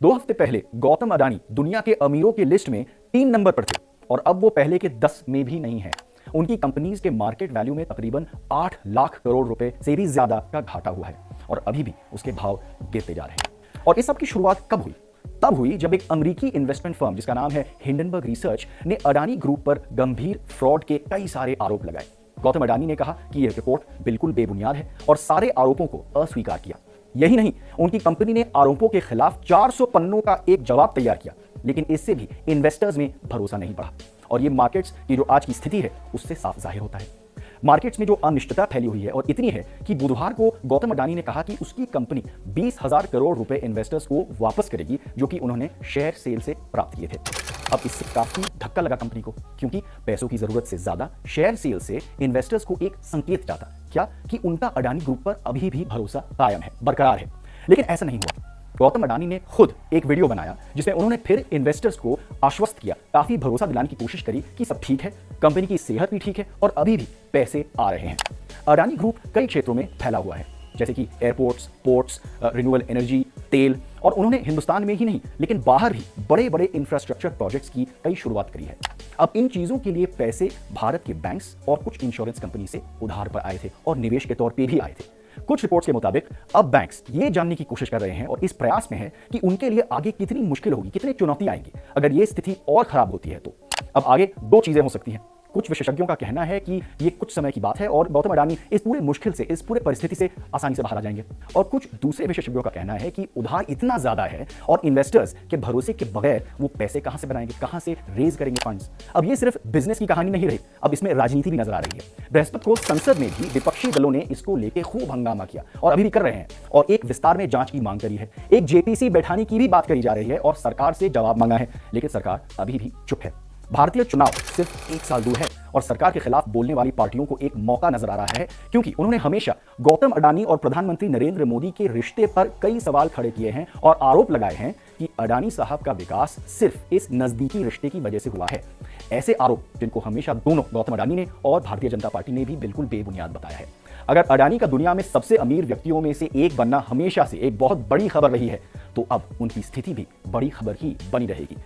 2 हफ्ते पहले गौतम अडानी दुनिया के अमीरों की लिस्ट में 3 नंबर पर थे और अब वो पहले के 10 में भी नहीं है। उनकी कंपनीज के मार्केट वैल्यू में तकरीबन 8 लाख करोड़ रुपए से भी ज्यादा का घाटा हुआ है और अभी भी उसके भाव गिरते जा रहे हैं। और इस सब की शुरुआत कब हुई? तब हुई जब एक अमेरिकी इन्वेस्टमेंट फर्म जिसका नाम है हिंडनबर्ग रिसर्च ने अडानी ग्रुप पर गंभीर फ्रॉड के कई सारे आरोप लगाए। गौतम अडानी ने कहा कि यह रिपोर्ट बिल्कुल बेबुनियाद है और सारे आरोपों को अस्वीकार किया। यही नहीं, उनकी कंपनी ने आरोपों के खिलाफ 400 पन्नों का एक जवाब तैयार किया, लेकिन इससे भी इन्वेस्टर्स में भरोसा नहीं बढ़ा और ये मार्केट्स की जो आज की स्थिति है उससे साफ जाहिर होता है। मार्केट्स में जो अनिश्चितता फैली हुई है और इतनी है कि बुधवार को गौतम अडानी ने कहा कि उसकी कंपनी 20,000 करोड़ रुपए इन्वेस्टर्स को वापस करेगी जो कि उन्होंने शेयर सेल से प्राप्त किए थे। अब इससे काफी धक्का लगा कंपनी को, क्योंकि पैसों की जरूरत से ज्यादा शेयर सेल से इन्वेस्टर्स को एक संकेत जाता क्या कि उनका अडानी ग्रुप पर अभी भी भरोसा कायम है, बरकरार है। लेकिन ऐसा नहीं हुआ। गौतम अडानी ने खुद एक वीडियो बनाया जिसमें उन्होंने फिर इन्वेस्टर्स को आश्वस्त किया, काफी भरोसा दिलाने की कोशिश करी कि सब ठीक है, कंपनी की सेहत भी ठीक है और अभी भी पैसे आ रहे हैं। अडानी ग्रुप कई क्षेत्रों में फैला हुआ है, जैसे कि एयरपोर्ट्स, पोर्ट्स, रिन्यूएबल एनर्जी, तेल, और उन्होंने हिंदुस्तान में ही नहीं लेकिन बाहर भी बड़े बड़े इंफ्रास्ट्रक्चर प्रोजेक्ट्स की कई शुरुआत करी है। अब इन चीजों के लिए पैसे भारत के बैंक्स और कुछ इंश्योरेंस कंपनी से उधार पर आए थे और निवेश के तौर पे भी आए थे। कुछ रिपोर्ट्स के मुताबिक अब बैंक्स ये जानने की कोशिश कर रहे हैं और इस प्रयास में है कि उनके लिए आगे कितनी मुश्किल होगी, कितनी चुनौती आएंगी अगर ये स्थिति और खराब होती है तो। अब आगे 2 चीजें हो सकती हैं। कुछ विशेषज्ञों का कहना है कि ये कुछ समय की बात है और गौतम अडानी इस पूरे मुश्किल से, इस पूरे परिस्थिति से आसानी से बाहर आ जाएंगे, और कुछ दूसरे विशेषज्ञों का कहना है कि उधार इतना ज्यादा है और इन्वेस्टर्स के भरोसे के बगैर वो पैसे कहां से बनाएंगे, कहां से रेज करेंगे फंड्स। अब ये सिर्फ बिजनेस की कहानी नहीं रही, अब इसमें राजनीति भी नजर आ रही है। बृहस्पति को संसद में भी विपक्षी दलों ने इसको लेकर खूब हंगामा किया और अभी भी कर रहे हैं और एक विस्तार में जांच की मांग करी है। एक जेपीसी बैठाने की भी बात करी जा रही है और सरकार से जवाब मांगा है, लेकिन सरकार अभी भी चुप है। भारतीय चुनाव सिर्फ 1 साल दूर है और सरकार के खिलाफ बोलने वाली पार्टियों को एक मौका नजर आ रहा है, क्योंकि उन्होंने हमेशा गौतम अडानी और प्रधानमंत्री नरेंद्र मोदी के रिश्ते पर कई सवाल खड़े किए हैं और आरोप लगाए हैं कि अडानी साहब का विकास सिर्फ इस नजदीकी रिश्ते की वजह से हुआ है। ऐसे आरोप जिनको हमेशा दोनों गौतम अडानी ने और भारतीय जनता पार्टी ने भी बिल्कुल बेबुनियाद बताया है। अगर अडानी का दुनिया में सबसे अमीर व्यक्तियों में से एक बनना हमेशा से एक बहुत बड़ी खबर रही है, तो अब उनकी स्थिति भी बड़ी खबर ही बनी रहेगी।